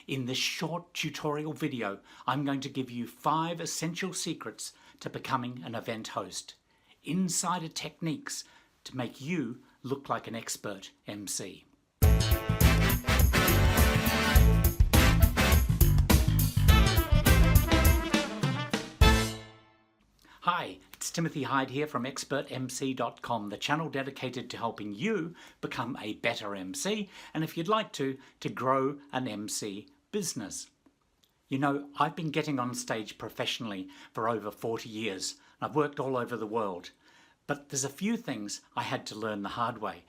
In this short tutorial video, I'm going to give you 5 essential secrets to becoming an event host. Insider techniques to make you look like an expert MC. Hi, it's Timothy Hyde here from expertmc.com, the channel dedicated to helping you become a better MC, and if you'd like to grow an MC business. You know, I've been getting on stage professionally for over 40 years. I've worked all over the world, but there's a few things I had to learn the hard way.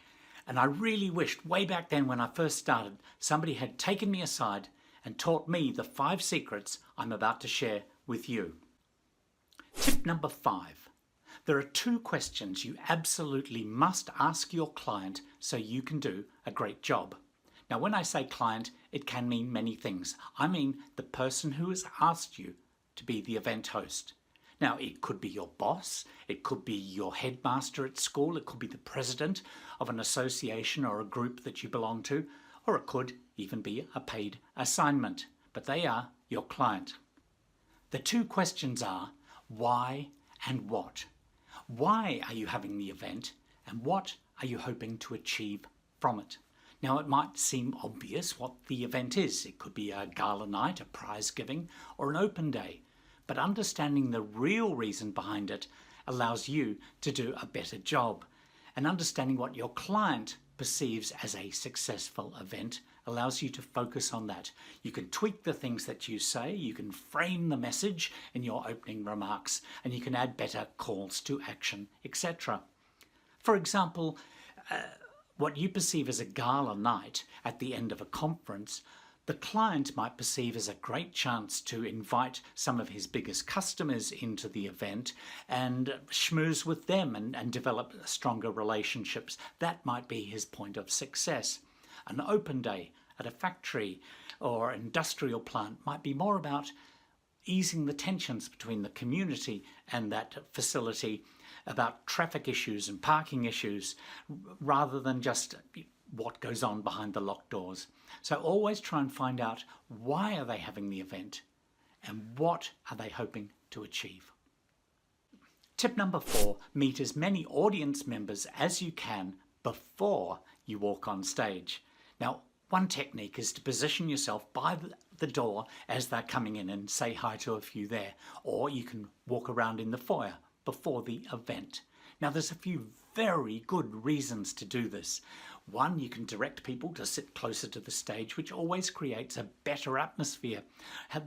And I really wished way back then when I first started, somebody had taken me aside and taught me the 5 secrets I'm about to share with you. Tip number 5. There are 2 questions you absolutely must ask your client so you can do a great job. Now, when I say client, it can mean many things. I mean the person who has asked you to be the event host. Now, it could be your boss, it could be your headmaster at school, it could be the president of an association or a group that you belong to, or it could even be a paid assignment, but they are your client. The 2 questions are why and what. Why are you having the event, and what are you hoping to achieve from it? Now, it might seem obvious what the event is. It could be a gala night, a prize giving, or an open day. But understanding the real reason behind it allows you to do a better job. And understanding what your client perceives as a successful event allows you to focus on that. You can tweak the things that you say, you can frame the message in your opening remarks, and you can add better calls to action, etc. For example, what you perceive as a gala night at the end of a conference, the client might perceive as a great chance to invite some of his biggest customers into the event and schmooze with them and develop stronger relationships. That might be his point of success. An open day at a factory or industrial plant might be more about easing the tensions between the community and that facility, about traffic issues and parking issues, rather than just what goes on behind the locked doors. So always try and find out why are they having the event and what are they hoping to achieve. Tip number 4, meet as many audience members as you can before you walk on stage. Now, one technique is to position yourself by the door as they're coming in and say hi to a few there, or you can walk around in the foyer before the event. Now, there's a few very good reasons to do this. One, you can direct people to sit closer to the stage, which always creates a better atmosphere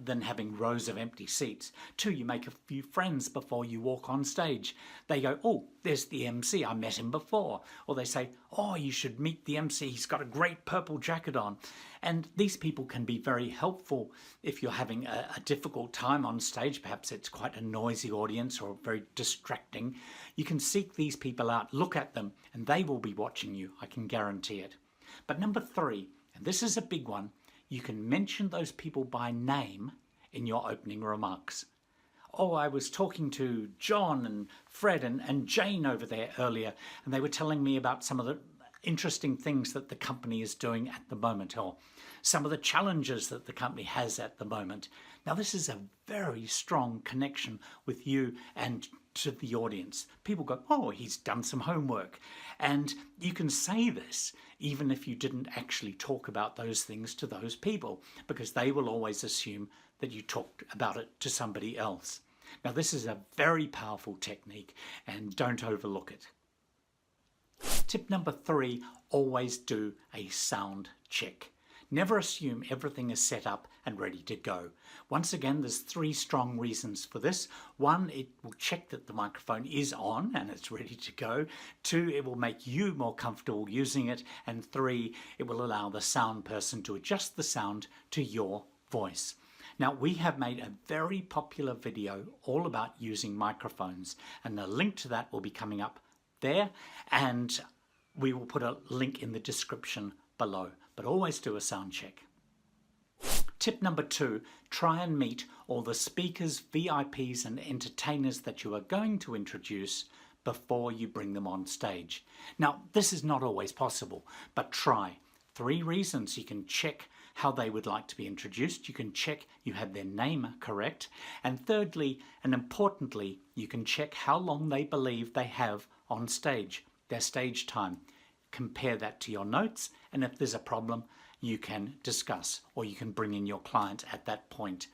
than having rows of empty seats. 2, you make a few friends before you walk on stage. They go, oh, there's the MC, I met him before. Or they say, oh, you should meet the MC, he's got a great purple jacket on. And these people can be very helpful if you're having a difficult time on stage. Perhaps it's quite a noisy audience or very distracting. You can seek these people out, look at them, and they will be watching you, I can guarantee it. But number 3, and this is a big one, you can mention those people by name in your opening remarks. Oh, I was talking to John and Fred and Jane over there earlier, and they were telling me about some of the interesting things that the company is doing at the moment, or some of the challenges that the company has at the moment. Now, this is a very strong connection with you and to the audience. People go, oh, he's done some homework. And you can say this even if you didn't actually talk about those things to those people, because they will always assume that you talked about it to somebody else. Now, this is a very powerful technique, and don't overlook it. Tip number 3, always do a sound check. Never assume everything is set up and ready to go. Once again, there's 3 strong reasons for this. 1, it will check that the microphone is on and it's ready to go. 2, it will make you more comfortable using it. And 3, it will allow the sound person to adjust the sound to your voice. Now, we have made a very popular video all about using microphones, and the link to that will be coming up there, and we will put a link in the description below. But always do a sound check. Tip number 2, try and meet all the speakers, VIPs and entertainers that you are going to introduce before you bring them on stage. Now, this is not always possible, but try. 3 reasons you can check how they would like to be introduced. You can check you have their name correct. And thirdly, and importantly, you can check how long they believe they have on stage, their stage time. Compare that to your notes, and if there's a problem, you can discuss, or you can bring in your client at that point.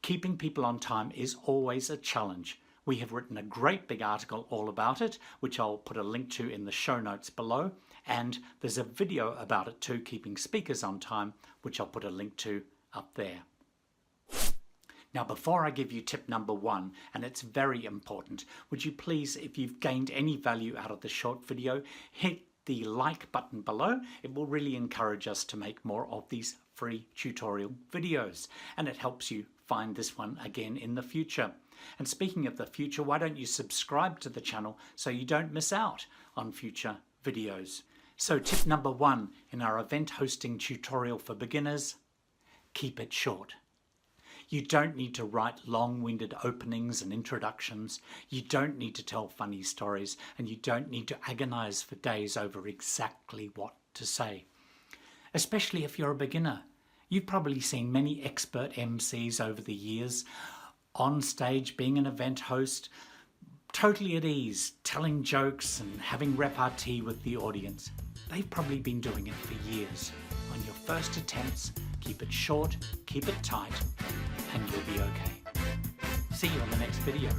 Keeping people on time is always a challenge. We have written a great big article all about it, which I'll put a link to in the show notes below. And there's a video about it too, keeping speakers on time, which I'll put a link to up there. Now, before I give you tip number 1, and it's very important, would you please, if you've gained any value out of the short video, hit the like button below. It will really encourage us to make more of these free tutorial videos, and it helps you find this one again in the future. And speaking of the future, why don't you subscribe to the channel so you don't miss out on future videos? So tip number 1 in our event hosting tutorial for beginners: keep it short. You don't need to write long-winded openings and introductions. You don't need to tell funny stories, and you don't need to agonize for days over exactly what to say. Especially if you're a beginner. You've probably seen many expert MCs over the years on stage being an event host, totally at ease, telling jokes and having repartee with the audience. They've probably been doing it for years. On your first attempts, keep it short, keep it tight, and you'll be okay. See you on the next video.